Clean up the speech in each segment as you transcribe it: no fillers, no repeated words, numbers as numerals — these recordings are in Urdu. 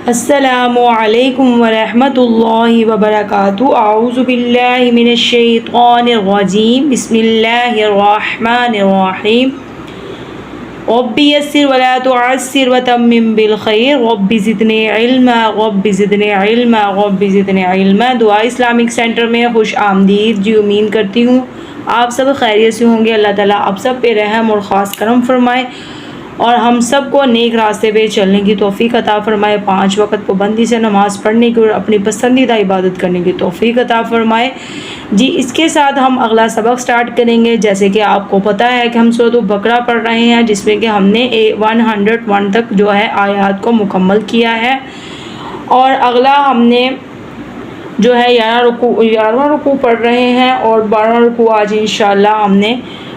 السلام علیکم ورحمۃ اللہ وبرکاتہ۔ اعوذ باللہ من الشیطان الرجیم، بسم اللہ الرحمن الرحیم۔ رب یسر ولا تعسر وتمم بالخیر، رب زدنی علما، رب زدنی علما، رب زدنی علما۔ دعا اسلامک سینٹر میں خوش آمدید جی۔ امید کرتی ہوں آپ سب خیریت سے ہوں گے۔ اللہ تعالیٰ آپ سب پہ رحم اور خاص کرم فرمائے اور ہم سب کو نیک راستے پہ چلنے کی توفیق عطا فرمائے، 5 وقت پابندی سے نماز پڑھنے کی اور اپنی پسندیدہ عبادت کرنے کی توفیق عطا فرمائے جی۔ اس کے ساتھ ہم اگلا سبق سٹارٹ کریں گے۔ جیسے کہ آپ کو پتہ ہے کہ ہم سورۃ البقرہ پڑھ رہے ہیں، جس میں کہ ہم نے 101 تک جو ہے آیات کو مکمل کیا ہے، اور اگلا ہم نے جو ہے 11واں رکوع پڑھ رہے ہیں، اور 12واں رکوع آج انشاءاللہ ہم نے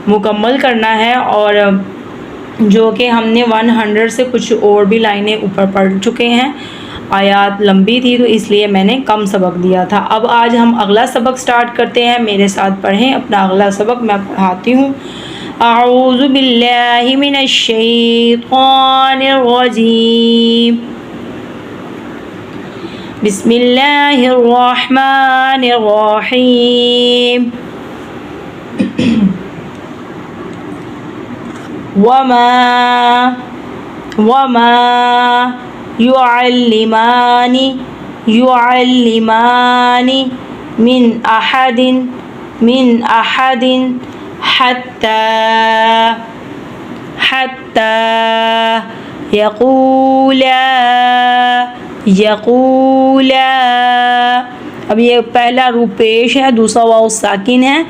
مکمل کرنا ہے، اور جو کہ ہم نے 100 سے کچھ اور بھی لائنیں اوپر پڑھ چکے ہیں۔ آیات لمبی تھی تو اس لیے میں نے کم سبق دیا تھا۔ اب آج ہم اگلا سبق سٹارٹ کرتے ہیں۔ میرے ساتھ پڑھیں اپنا اگلا سبق، میں پڑھاتی ہوں۔ اعوذ باللہ من الشیطان الرجیم، بسم اللہ الرحمن الرحیم۔ وما يعلمان من أحد حتى يقولا۔ اب یہ پہلا حروف پیش ہے، دوسرا واو ساکن ہے،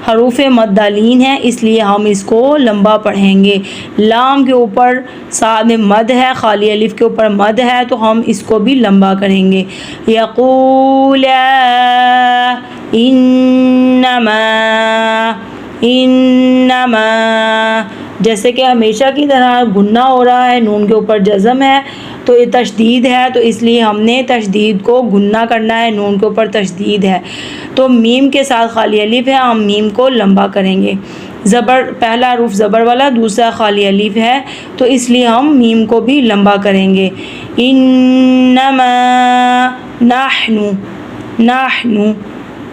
حروف مدالین ہے، اس لیے ہم اس کو لمبا پڑھیں گے۔ لام کے اوپر ساتھ میں مد ہے، خالی الف کے اوپر مد ہے، تو ہم اس کو بھی لمبا کریں گے۔ یقولا انما، جیسے کہ ہمیشہ کی طرح گنہ ہو رہا ہے، نون کے اوپر جزم ہے تو یہ تشدید ہے، تو اس لیے ہم نے تشدید کو گنہ کرنا ہے، نون کے اوپر تشدید ہے، تو میم کے ساتھ خالی الف ہے، ہم میم کو لمبا کریں گے۔ زبر، پہلا حروف زبر والا، دوسرا خالی الف ہے، تو اس لیے ہم میم کو بھی لمبا کریں گے۔ انما نحن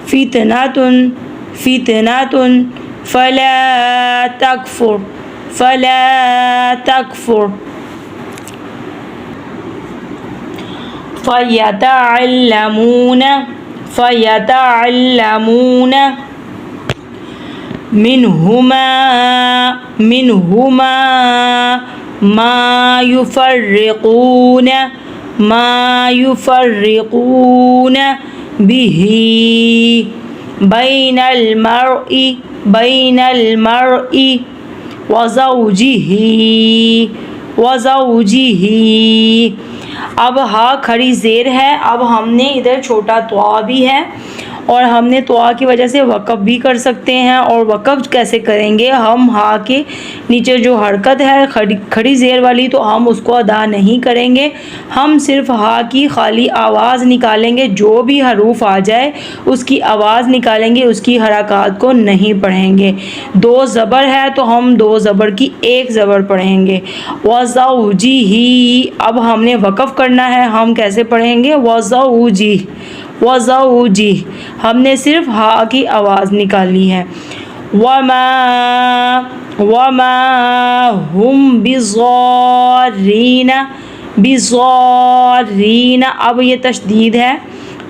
فتنۃ فلا تکفر فیتعلمون منہما ما یفرقون به بین المرء وزوجہ۔ اب ہا کھڑی زیر ہے، اب ہم نے ادھر چھوٹا طوا بھی ہے، اور ہم نے طوا کی وجہ سے وقف بھی کر سکتے ہیں، اور وقف کیسے کریں گے؟ ہم ہا کے نیچے جو حرکت ہے کھڑی زیر والی، تو ہم اس کو ادا نہیں کریں گے، ہم صرف ہا کی خالی آواز نکالیں گے، جو بھی حروف آ جائے اس کی آواز نکالیں گے، اس کی حرکات کو نہیں پڑھیں گے۔ 2 زبر ہے تو ہم 2 زبر کی 1 زبر پڑھیں گے۔ وزوجہ، اب ہم نے وقف کرنا ہے، ہم کیسے پڑھیں گے؟ وزوجہ، ہم نے صرف ہا کی آواز نکالی ہے۔ وما ہم بضارین، اب یہ تشدید ہے،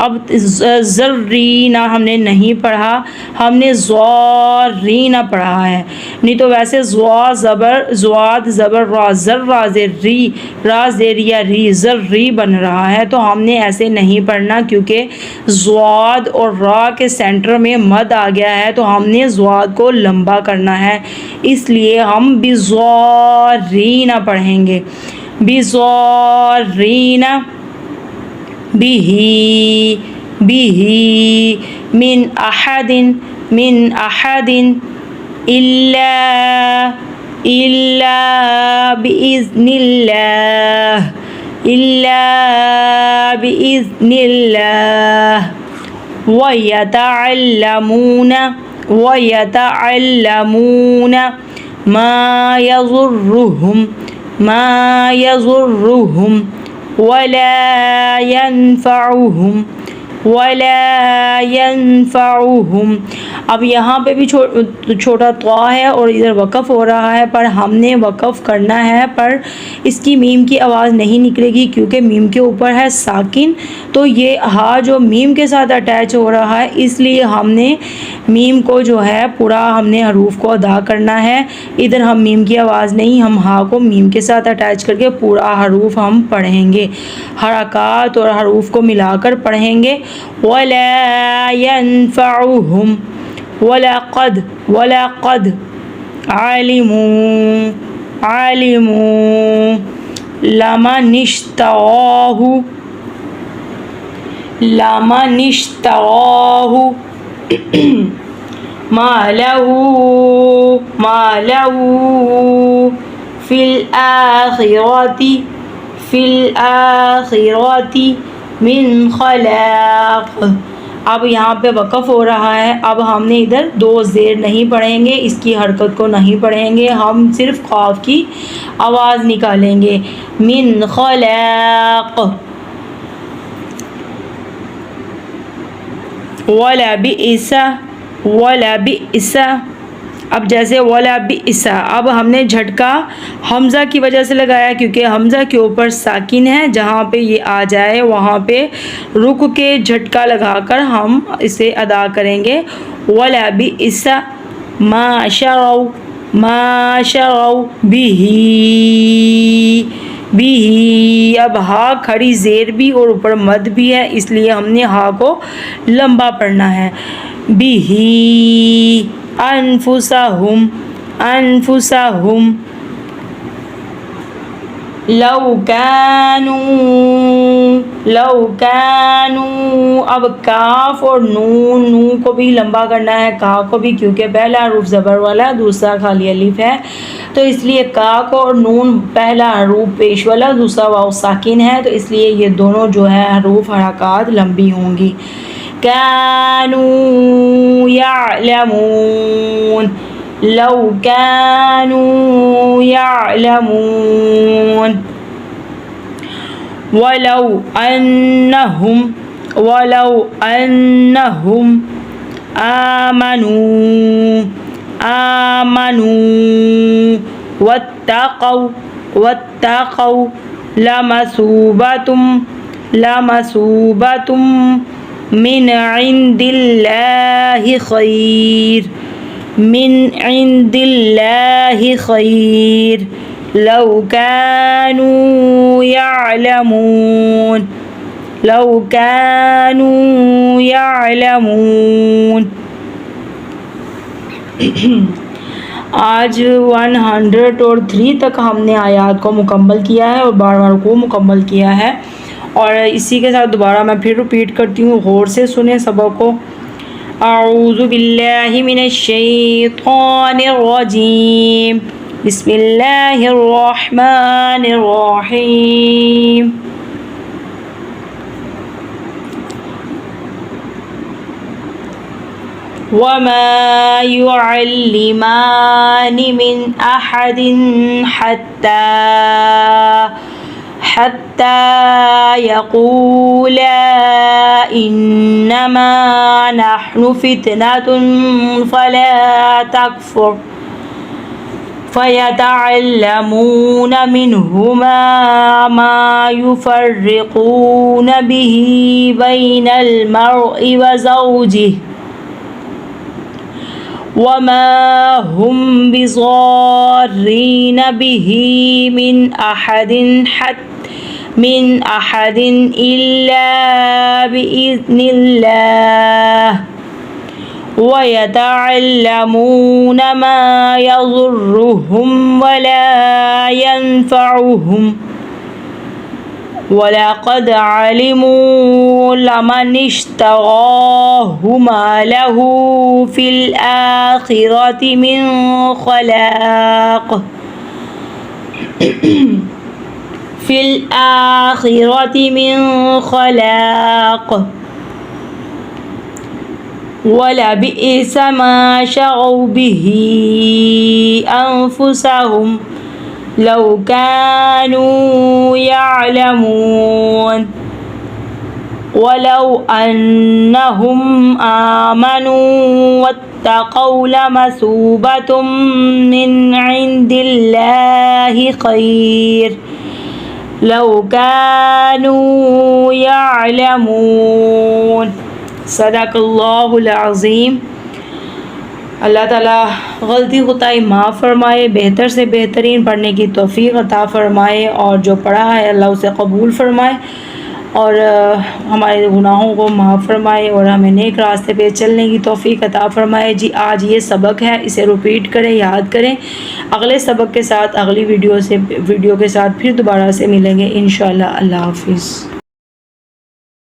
اب زرین ہم نے نہیں پڑھا، ہم نے زارین پڑھا ہے، نہیں تو ویسے زواد زبر را، زر را زیر ری، را زیر یا ری، زر ری بن رہا ہے، تو ہم نے ایسے نہیں پڑھنا، کیونکہ زواد اور را کے سینٹر میں مد آ گیا ہے، تو ہم نے زواد کو لمبا کرنا ہے، اس لیے ہم بزارین پڑھیں گے۔ بزارین به من احد الا باذن الله ويتعلمون ما يضرهم ولا ينفعهم ولا ينفعهم. اب یہاں پہ بھی چھوٹا طا ہے اور ادھر وقف ہو رہا ہے، پر ہم نے وقف کرنا ہے، پر اس کی میم کی آواز نہیں نکلے گی کیونکہ میم کے اوپر ہے ساکن. تو یہ ہا جو میم کے ساتھ اٹیچ ہو رہا ہے، اس لیے ہم نے میم کو جو ہے پورا ہم نے حروف کو ادا کرنا ہے. ادھر ہم میم کی آواز نہیں، ہم ہا کو میم کے ساتھ اٹیچ کر کے پورا حروف ہم پڑھیں گے، حرکات اور حروف کو ملا کر پڑھیں گے. وَلَا يَنفَعُهُمْ وَلَقَدْ وَلَقَدْ عَلِمُوا عَلِمُوا لَمَنِ اشْتَرَاهُ لَمَنِ اشْتَرَاهُ مَا لَهُ فِي الْآخِرَةِ مِنْ خَلَاقٍ. اب یہاں پہ وقف ہو رہا ہے. اب ہم نے ادھر دو زیر نہیں پڑھیں گے، اس کی حرکت کو نہیں پڑھیں گے، ہم صرف قاف کی آواز نکالیں گے. من خلاق. وَلَبِئْسَ وَلَبِئْسَ. اب جیسے وَلَبِئْسَ، اب ہم نے جھٹکا حمزہ کی وجہ سے لگایا کیونکہ حمزہ کے اوپر ساکن ہے. جہاں پہ یہ آ جائے وہاں پہ رک کے جھٹکا لگا کر ہم اسے ادا کریں گے. وَلَبِئْسَ مَا شَرَوْا بِهِ. اب ہا کھڑی زیر بھی اور اوپر مد بھی ہے، اس لیے ہم نے ہا کو لمبا پڑھنا ہے. بِهِ أنفسهم لو كانوا. اب کاف اور نون کو بھی لمبا کرنا ہے، کا کو بھی، کیونکہ پہلا حروف زبر والا، دوسرا خالی الف ہے، تو اس لیے کا کو اور نون پہلا حروف پیش والا، دوسرا واو ساکن ہے، تو اس لیے یہ دونوں جو ہے حروف حرکات لمبی ہوں گی. كانوا يعلمون لو كانوا يعلمون. ولو أنهم آمنوا واتقوا لمثوبة من عند الله خير لو كانوا يعلمون. آج 103 تک ہم نے آیات کو مکمل کیا ہے اور 12 رکوع مکمل کیا ہے. اور اسی کے ساتھ دوبارہ میں پھر ریپیٹ کرتی ہوں، غور سے سنیں سبق کو. اعوذ باللہ من الشیطان الرجیم، بسم اللہ الرحمن الرحیم. وما يعلمان من أحد حتى يقولا إنما نحن فتنة فلا تكفر فيتعلمون منهما ما يفرقون به بين المرء وزوجه وما هم بضارين به من أحد إلا بإذن الله ويتعلمون ما يضرهم ولا ينفعهم وَلَقَدْ عَلِمُوا لَمَنِ اشْتَرَاهُ مَا لَهُ فِي الْآخِرَةِ مِنْ خَلَاقٍ وَلَبِئْسَ مَا شَرَوْا بِهِ أَنفُسَهُمْ لو كانوا يعلمون ولو أنهم آمنوا واتقوا لمثوبة من عند الله خير لو كانوا يعلمون صدق اللہ العظیم۔ اللہ تعالیٰ غلطی خطائی معاف فرمائے، بہتر سے بہترین پڑھنے کی توفیق عطا فرمائے، اور جو پڑھا ہے اللہ اسے قبول فرمائے، اور ہمارے گناہوں کو معاف فرمائے، اور ہمیں نیک راستے پہ چلنے کی توفیق عطا فرمائے۔ جی آج یہ سبق ہے، اسے ریپیٹ کریں، یاد کریں۔ اگلے سبق کے ساتھ، اگلی ویڈیو کے ساتھ پھر دوبارہ سے ملیں گے انشاءاللہ۔ اللہ حافظ۔